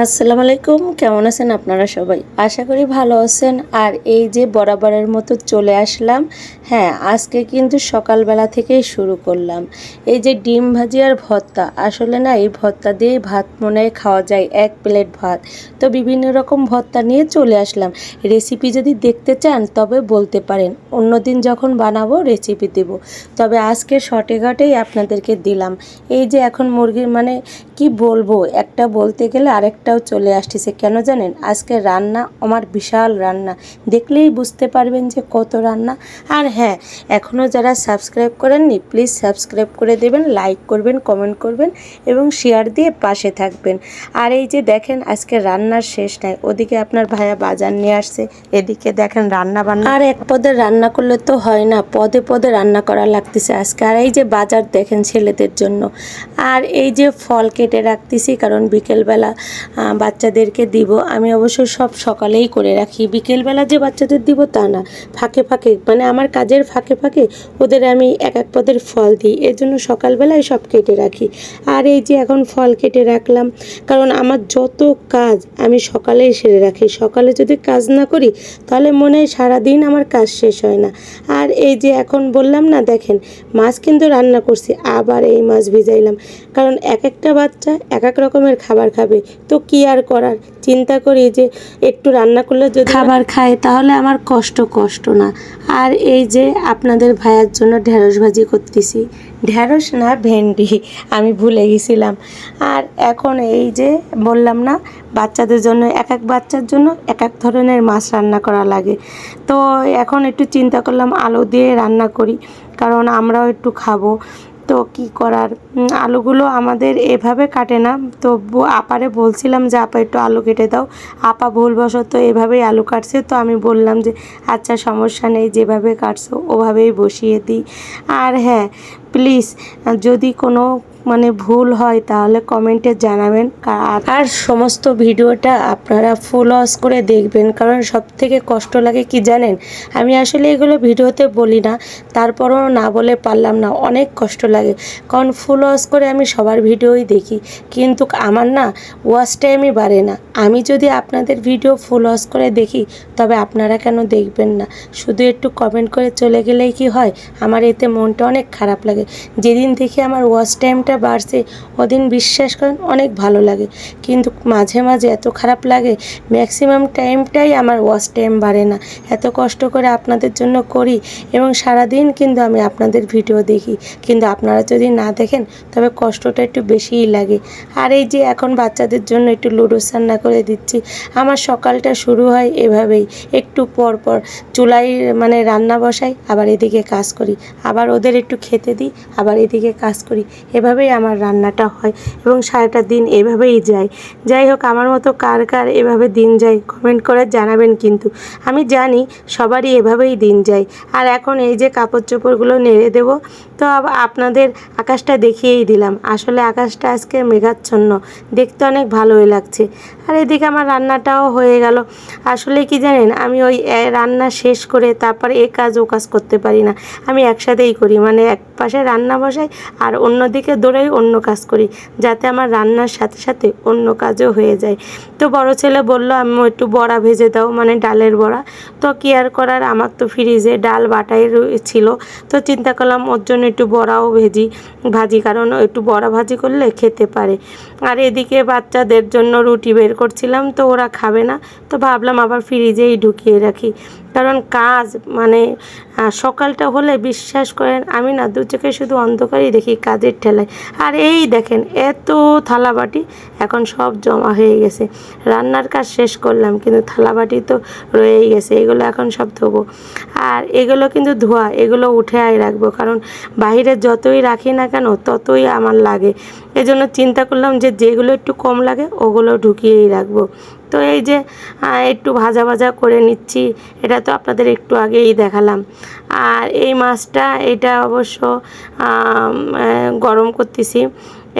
আসসালামু আলাইকুম, কেমন আছেন আপনারা সবাই? আশা করি ভালো আছেন। আর এই যে বরাবরের মতো চলে আসলাম। হ্যাঁ, আজকে কিন্তু সকালবেলা থেকেই শুরু করলাম। এই যে ডিম ভাজি আর ভর্তা, আসলে না এই ভর্তা দিয়েই ভাত মনে হয় খাওয়া যায়, এক প্লেট ভাত। তো বিভিন্ন রকম ভর্তা নিয়ে চলে আসলাম। রেসিপি যদি দেখতে চান তবে বলতে পারেন, অন্যদিন যখন বানাবো রেসিপি দেব। তবে আজকে শর্টে ঘাটেই আপনাদেরকে দিলাম। এই যে এখন মুরগির মানে কি বলবো, একটা বলতে গেলে আরেকটাও চলে আসতেছে। কেন জানেন? আজকে রান্না আমার বিশাল রান্না, দেখলেই বুঝতে পারবেন যে কত রান্না। আর হ্যাঁ, এখনও যারা সাবস্ক্রাইব করেননি প্লিজ সাবস্ক্রাইব করে দেবেন, লাইক করবেন, কমেন্ট করবেন এবং শেয়ার দিয়ে পাশে থাকবেন। আর এই যে দেখেন আজকে রান্নার শেষ নাই, ওদিকে আপনার ভাইয়া বাজার নিয়ে আসছে, এদিকে দেখেন রান্না বান্না। আর এক পদে রান্না করলে তো হয় না, পদে পদে রান্না করা লাগতেছে আজকে। আর এই যে বাজার দেখেন ছেলেদের জন্য। আর এই যে ফল কেটে রাখতেছি, কারণ বিকেলবেলা বাচ্চাদেরকে দিব। আমি অবশ্য সব সকালেই করে রাখি, বিকেলবেলা যে বাচ্চাদের দিব তা না, ফাঁকে ফাঁকে মানে আমার কাজের ফাঁকে ফাঁকে ওদের আমি এক এক পদের ফল দিই, এর জন্য সকালবেলায় সব কেটে রাখি। আর এই যে এখন ফল কেটে রাখলাম, কারণ আমার যত কাজ আমি সকালেই সেরে রাখি। সকালে যদি কাজ না করি তাহলে মনে হয় সারাদিন আমার কাজ শেষ হয় না। আর এই যে এখন বললাম না, দেখেন মাছ কিন্তু রান্না করছি, আবার এই মাছ ভিজাইলাম, কারণ এক একটা বাচ্চা এক এক রকমের খাবার খাবে। তো কি আর করার, চিন্তা করি যে একটু রান্না করলে যদি খাবার খায় তাহলে আমার কষ্ট না। আর এই যে আপনাদের ভাইয়ার জন্য ঢেঁড়স ভাজি করতেছি, ঢেঁড়স না ভেন্ডি, আমি ভুলে গেছিলাম। আর এখন এই যে বললাম না, বাচ্চাদের জন্য এক এক বাচ্চার জন্য এক এক ধরনের মাছ রান্না করা লাগে। তো এখন একটু চিন্তা করলাম আলু দিয়ে রান্না করি, কারণ আমরাও একটু খাবো। তো কি করার, আলুগুলো আমাদের এভাবে কাটে না। তো আপারে বলছিলাম যে আপা একটু আলু কেটে দাও, আপা ভুলবশত এভাবেই আলু কাটছে। তো আমি বললাম যে আচ্ছা সমস্যা নেই, যেভাবে কাটছো ওভাবেই বসিয়ে দিই। আর হ্যাঁ, প্লিজ যদি কোনো মানে ভুল হয় তাহলে কমেন্টে জানাবেন। আর সমস্ত ভিডিওটা আপনারা ফুল ওয়াচ করে দেখবেন, কারণ সব থেকে কষ্ট লাগে কি জানেন? আমি আসলে এগুলো ভিডিওতে বলি না, তারপরও না বলে পারলাম না, অনেক কষ্ট লাগে। কারণ ফুল ওয়াচ করে আমি সবার ভিডিওই দেখি, কিন্তু আমার না ওয়াচ টাইমই বাড়ে না। আমি যদি আপনাদের ভিডিও ফুল ওয়াচ করে দেখি তবে আপনারা কেন দেখবেন না? শুধু একটু কমেন্ট করে চলে গেলেই কি হয়? আমার এতে মনটা অনেক খারাপ লাগে। যেদিন দেখি আমার ওয়াচ টাইমটা বাড়ছে ওদিন বিশ্বাস করেন অনেক ভালো লাগে, কিন্তু মাঝে মাঝে এত খারাপ লাগে, ম্যাক্সিমাম টাইমটাই আমার ওয়াচ টাইম বাড়ে না। এত কষ্ট করে আপনাদের জন্য করি এবং সারাদিন কিন্তু আমি আপনাদের ভিডিও দেখি, কিন্তু আপনারা যদি না দেখেন তবে কষ্টটা একটু বেশিই লাগে। আর এই যে এখন বাচ্চাদের জন্য একটু লুডোস রান্না করে দিচ্ছি। আমার সকালটা শুরু হয় এভাবেই, একটু পর পর চুলায় মানে রান্না বসাই, আবার এদিকে কাজ করি, আবার ওদের একটু খেতে দিই, আবার এদিকে কাজ করি। এভাবেই আমার রান্নাটা হয় এবং সারাটা দিন এভাবেই যায়। যাই হোক, আমার মতো কার কার এভাবে দিন যায় কমেন্ট করে জানাবেন। কিন্তু আমি জানি সবারই এভাবেই দিন যায়। আর এখন এই যে কাপড় চোপড়গুলো নেড়ে দেব। তো আপনাদের আকাশটা দেখিয়েই দিলাম, আসলে আকাশটা আজকে মেঘাচ্ছন্ন, দেখতে অনেক ভালোই লাগছে। আর এদিকে আমার রান্নাটাও হয়ে গেল। আসলে কি জানেন, আমি ওই রান্না শেষ করে তারপরে এ কাজ ও কাজ করতে পারি না, আমি একসাথেই করি, মানে এক পাশে রান্না বসাই আর অন্যদিকে দৌড়াই অন্য কাজ করি, যাতে আমার রান্নার সাথে সাথে অন্য কাজও হয়ে যায়। তো বড় ছেলে বললো আমি একটু বড়া ভেজে দাও, মানে ডালের বড়া। তো কি আর করার, আমার তো ফ্রিজে ডাল বাটাই ছিল। তো চিন্তা করলাম ওর জন্য একটু বড়াও ভাজি, কারণ একটু বড়া ভাজি করলে খেতে পারে। আর এদিকে বাচ্চাদের জন্য রুটি বের করছিলাম, তো ওরা খাবে না, তো ভাবলাম আবার ফ্রিজেই ঢুকিয়ে রাখি, কারণ কাজ মানে সকালটা হলে বিশ্বাস করেন আমি না দু চোখে শুধু অন্ধকারই দেখি কাজের ঠেলায়। আর এই দেখেন এত থালাবাটি এখন সব জমা হয়ে গেছে, রান্নার কাজ শেষ করলাম কিন্তু থালাবাটি তো রয়েই গেছে, এগুলো এখন সব ধোবো। আর এগুলো কিন্তু ধোয়া, এগুলো উঠে রাখবো, কারণ বাইরে যতই রাখি না কেন ততই আমার লাগে। এজন্য চিন্তা করলাম যে যেগুলো একটু কম লাগে ওগুলো ঢুকিয়েই রাখবো। তো এই যে একটু ভাজা ভাজা করে নিচ্ছি, এটা তো আপনাদের একটু আগেই দেখালাম। আর এই মাছটা এটা অবশ্য গরম করতেছি,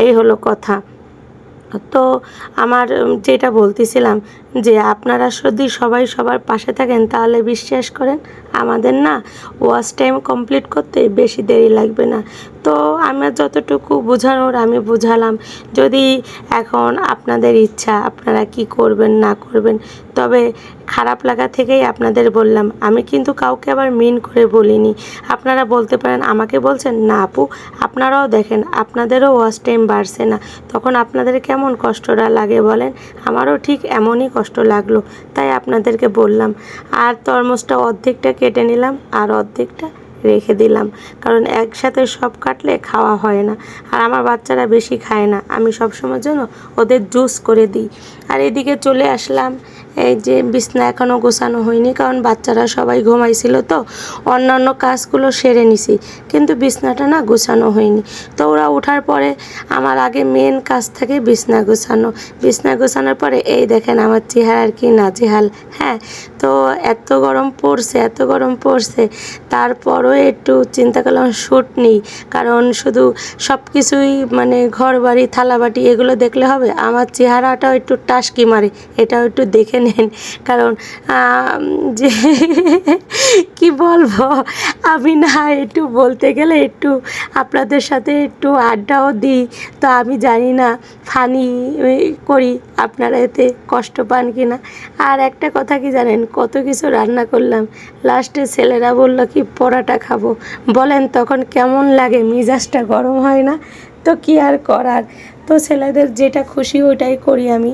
এই হলো কথা। তো আমার যেটা বলতেছিলাম যে আপনারা যদি সবাই সবার পাশে থাকেন তাহলে বিশ্বাস করেন আমাদের না ওয়াচ টাইম কমপ্লিট করতে বেশি দেরি লাগবে না। তো আমার যতটুকু বোঝানোর আমি বোঝালাম। যদি এখন আপনাদের ইচ্ছা আপনারা কি করবেন না করবেন, তবে খারাপ লাগা থেকেই আপনাদের বললাম। আমি কিন্তু কাউকে আবার মিন করে বলিনি। আপনারা বলতে পারেন আমাকে বলছেন না আপু, আপনারাও দেখেন আপনাদেরও ওয়াচ টাইম বাড়ছে না, তখন আপনাদের কেমন কষ্টটা লাগে বলেন। আমারও ঠিক এমনই কষ্ট লাগলো, তাই আপনাদেরকে বললাম। আর তরমুজটা অর্ধেকটা কেটে নিলাম আর অর্ধেকটা রেখে দিলাম, কারণ একসাথে সব কাটলে খাওয়া হয় না। আর আমার বাচ্চারা বেশি খায় না, আমি সবসময়ের জন্য ওদের জুস করে দিই। আর এদিকে চলে আসলাম, এই যে বিছনা এখনও গোছানো হয়নি, কারণ বাচ্চারা সবাই ঘুমাইছিল, তো অন্যান্য কাজগুলো সেরে নিছি, কিন্তু বিছনাটা না গোছানো হয়নি। তো ওরা ওঠার পরে আমার আগে মেন কাজ থাকে বিছনা গোছানো। বিছনা গোছানোর পরে এই দেখেন আমার চেহারার কি নাজেহাল। হ্যাঁ, তো এত গরম পড়ছে, এত গরম পড়ছে, তারপরও একটু চিন্তা করলাম শ্যুট নিই, কারণ শুধু সব কিছুই মানে ঘর বাড়ি থালাবাটি এগুলো দেখলে হবে, আমার চেহারাটাও একটু টাসকি মারে, এটাও একটু দেখে নেন। কারণ যে কি বলবো, আমি না একটু বলতে গেলে একটু আপনাদের সাথে একটু আড্ডাও দিই, তো আমি জানি না ফানি করি, আপনারা এতে কষ্ট পান কি না। আর একটা কথা কি জানেন, কত কিছু রান্না করলাম, লাস্টে ছেলেরা বললো কি পরোটা খাবো। বলেন তখন কেমন লাগে, মেজাজটা গরম হয় না? তো কি আর করার, তো ছেলেদের যেটা খুশি ওইটাই করি আমি।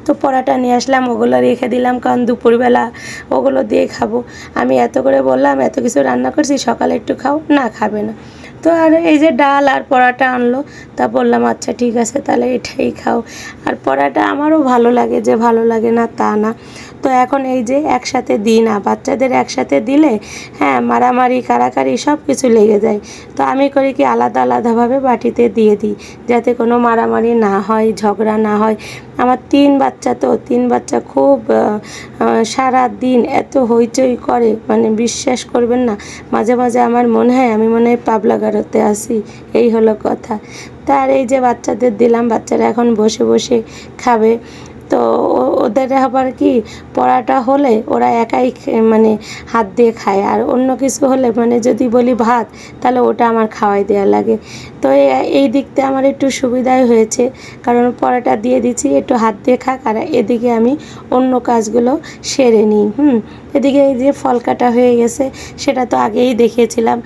তো পরোটা নিয়ে আসলাম, ওগুলো রেখে দিলাম, কারণ দুপুরবেলা ওগুলো দিয়ে খাবো। আমি এত করে বললাম এত কিছু রান্না করছি, সকালে একটু খাও, না খাবে না। তো আর এই যে ডাল আর পরোটা আনলো, তা বললাম আচ্ছা ঠিক আছে তাহলে এটাই খাও। আর পরোটা আমারও ভালো লাগে, যে ভালো লাগে না তা না। তো এখন এই যে একসাথে দিই না, বাচ্চাদের একসাথে দিলে হ্যাঁ মারামারি কাড়াকাড়ি সব কিছু লেগে যায়। তো আমি করি কি আলাদা আলাদাভাবে বাটিতে দিয়ে দিই, যাতে কোনো মারামারি না হয়, ঝগড়া না হয়। আমার 3 বাচ্চা, তো 3 বাচ্চা খুব সারা দিন এত হইচই করে, মানে বিশ্বাস করবেন না, মাঝে মাঝে আমার মনে হয় আমি মনে হয় পাবলা গারোতে আসি, এই হলো কথা। তার এই যে বাচ্চাদের দিলাম, বাচ্চারা এখন বসে বসে খাবে। তো ওদের আবার কি পরোটা হলে ওরা একাই মানে হাত দিয়ে খায়, আর অন্য কিছু হলে মানে যদি বলি ভাত, তাহলে ওটা আমার খাওয়াই দেওয়া লাগে। তো এই দিকতে আমার একটু সুবিধাই হয়েছে, কারণ পরোটা দিয়ে দিচ্ছি একটু হাত দিয়ে খাক, আর এদিকে আমি অন্য কাজগুলো সেরে নিই। এদিকে এই যে ফল কাটা হয়ে গেছে, সেটা তো আগেই দেখিয়েছিলাম।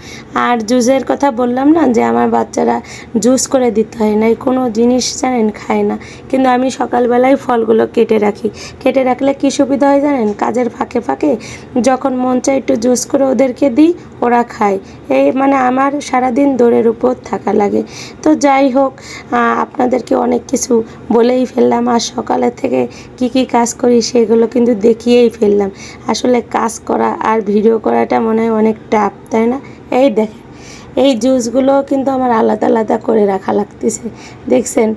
আর জুসের কথা বললাম না, যে আমার বাচ্চারা জুস করে দিতে হয় না, কোনো জিনিস জানেন খায় না, কিন্তু আমি সকালবেলায় ফলগুলো কেটে রাখি। কেটে রাখলে কী সুবিধা হয় জানেন, কাজের ফাঁকে ফাঁকে যখন মন চায় একটু জুস করে ওদেরকে দিই, ওরা খায়। এই মানে আমার সারাদিন দৌড়ের উপর থাকা লাগে। তো যাই হোক, আপনাদেরকে অনেক কিছু বলেই ফেললাম, আর সকালের থেকে কি কি কাজ করি সেগুলো কিন্তু দেখিয়েই ফেললাম। আসলে কাজ করা আর ভিডিও করাটা মনে হয় অনেক টাফ, তাই না? এই দেখেন এই জুসগুলো কিন্তু আমার আলাদা আলাদা করে রাখা লাগতেছে, দেখছেন।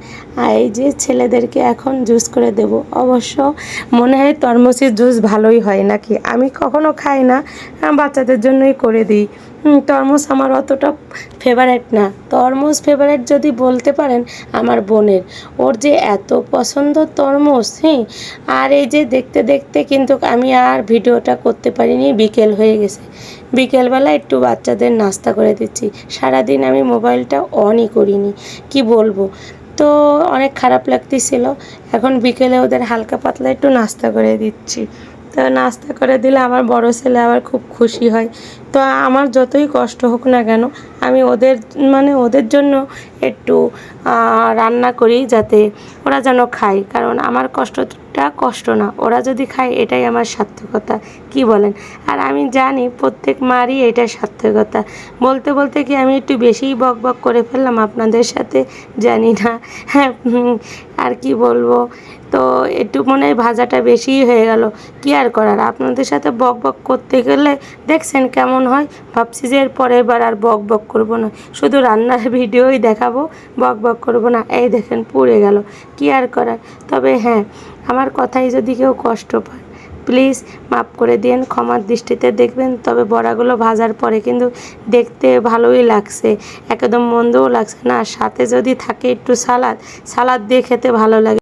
আর এই যে ছেলেদেরকে এখন জুস করে দেব, অবশ্য মনে হয় তরমুজের জুস ভালোই হয় নাকি, আমি কখনো খাই না, বাচ্চাদের জন্যই করে দিই। তরমুজ আমার অতটা ফেভারেট না। তরমুজ ফেভারেট যদি বলতে পারেন আমার বোনের, ওর যে এত পছন্দ তরমুজ। আর এই যে দেখতে দেখতে কিন্তু আমি আর ভিডিওটা করতে পারিনি, বিকেল হয়ে গেছে। বিকেলবেলা একটু বাচ্চাদের নাস্তা করে দিচ্ছি, সারাদিন আমি মোবাইলটা অনই করিনি, কি বলবো। তো অনেক খারাপ লাগতেছিল, এখন বিকেলে ওদের হালকা পাতলা একটু নাস্তা করে দিচ্ছি। তো নাস্তা করে দিলে আমার বড় ছেলে আবার খুব খুশি হয়। তো আমার যতই কষ্ট হোক না কেন, আমি ওদের মানে ওদের জন্য একটু রান্না করি, যাতে ওরা যেন খায়, কারণ আমার কষ্টটা কষ্ট না, ওরা যদি খায় এটাই আমার সার্থকতা, কি বলেন? আর আমি জানি প্রত্যেক মারই এটা সার্থকতা। বলতে বলতে কি আমি একটু বেশিই বক বক করে ফেললাম আপনাদের সাথে, জানি না। হ্যাঁ, আর কি বলবো, তো একটু মনে হয় ভাজাটা বেশিই হয়ে গেল, কি আর করার, আপনাদের সাথে বক বক করতে গেলে দেখছেন কেমন হয়। ভাবছি যে এর পরের বার আর বক বক করবো না, শুধু রান্নার ভিডিওই দেখাবো, বক বক করবো না। এই দেখেন পুড়ে গেল, কি আর করার। তবে হ্যাঁ, আমার কথাই যদি কেউ কষ্ট পায় প্লিজ মাফ করে দিন, ক্ষমার দৃষ্টিতে দেখবেন। তবে বড়াগুলো ভাজার পরে কিন্তু দেখতে ভালোই লাগছে, একদম মন্দও লাগছে না। সাথে যদি থাকে একটু সালাদ, সালাদ দিয়ে খেতে ভালো লাগে।